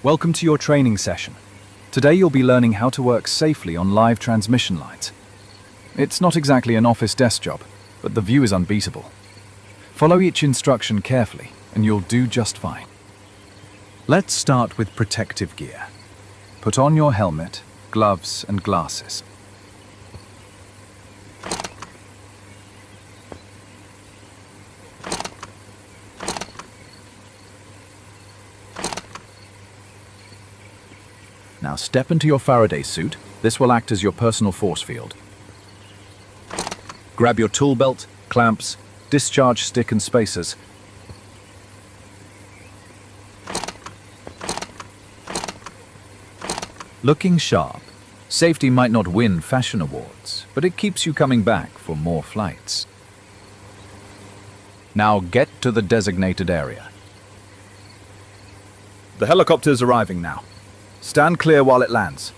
Welcome to your training session. Today you'll be learning how to work safely on live transmission lines. It's not exactly an office desk job, but the view is unbeatable. Follow each instruction carefully, and you'll do just fine. Let's start with protective gear. Put on your helmet, gloves, and glasses. Now step into your Faraday suit. This will act as your personal force field. Grab your tool belt, clamps, discharge stick and spacers. Looking sharp. Safety might not win fashion awards, but it keeps you coming back for more flights. Now get to the designated area. The helicopter's arriving now. Stand clear while it lands.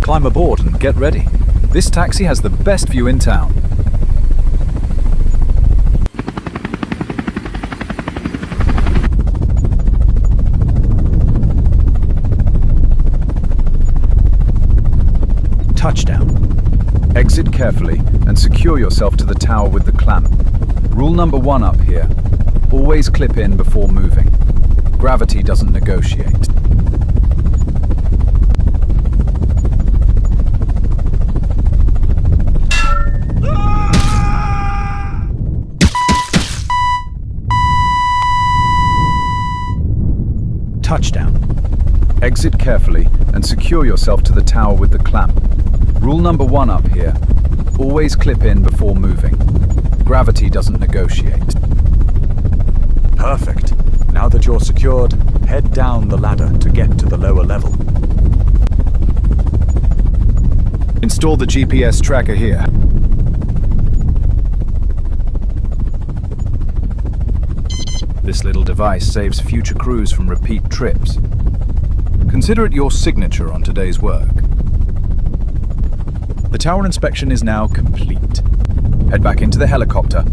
Climb aboard and get ready. This taxi has the best view in town. Touchdown. Exit carefully and secure yourself to the tower with the clamp. Rule number 1 up here. Always clip in before moving. Gravity doesn't negotiate. Touchdown. Exit carefully and secure yourself to the tower with the clamp. Rule number 1 up here. Always clip in before moving. Gravity doesn't negotiate. Perfect. Now that you're secured, head down the ladder to get to the lower level. Install the GPS tracker here. This little device saves future crews from repeat trips. Consider it your signature on today's work. The tower inspection is now complete. Head back into the helicopter.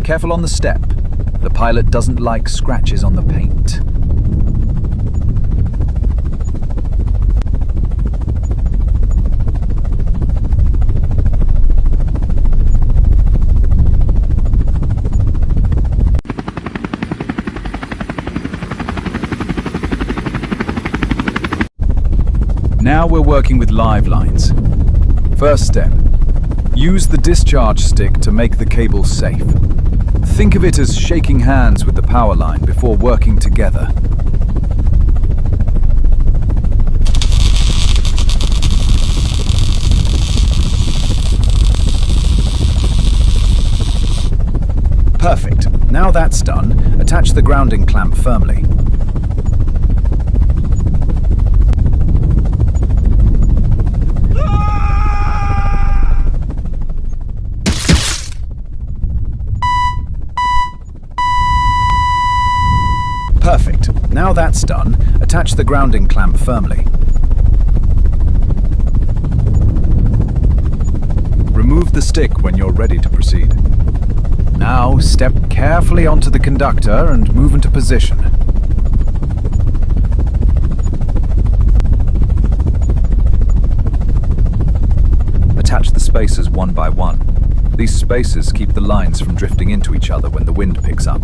Careful on the step. The pilot doesn't like scratches on the paint. Now we're working with live lines. First step, use the discharge stick to make the cable safe. Think of it as shaking hands with the power line before working together. Perfect. Now that's done, attach the grounding clamp firmly. Perfect. Now that's done, attach the grounding clamp firmly. Remove the stick when you're ready to proceed. Now step carefully onto the conductor and move into position. Attach the spacers one by one. These spacers keep the lines from drifting into each other when the wind picks up.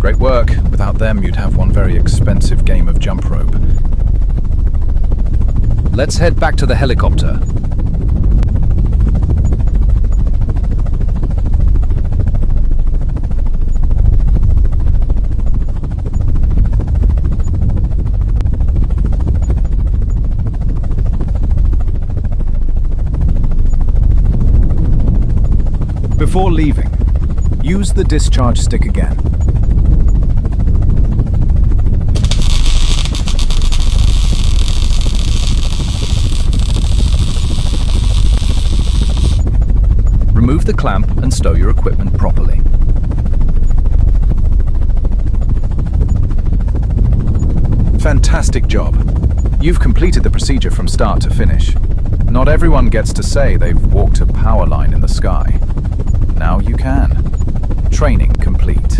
Great work. Without them, you'd have one very expensive game of jump rope. Let's head back to the helicopter. Before leaving, use the discharge stick again. Remove the clamp and stow your equipment properly. Fantastic job. You've completed the procedure from start to finish. Not everyone gets to say they've walked a power line in the sky. Now you can. Training complete.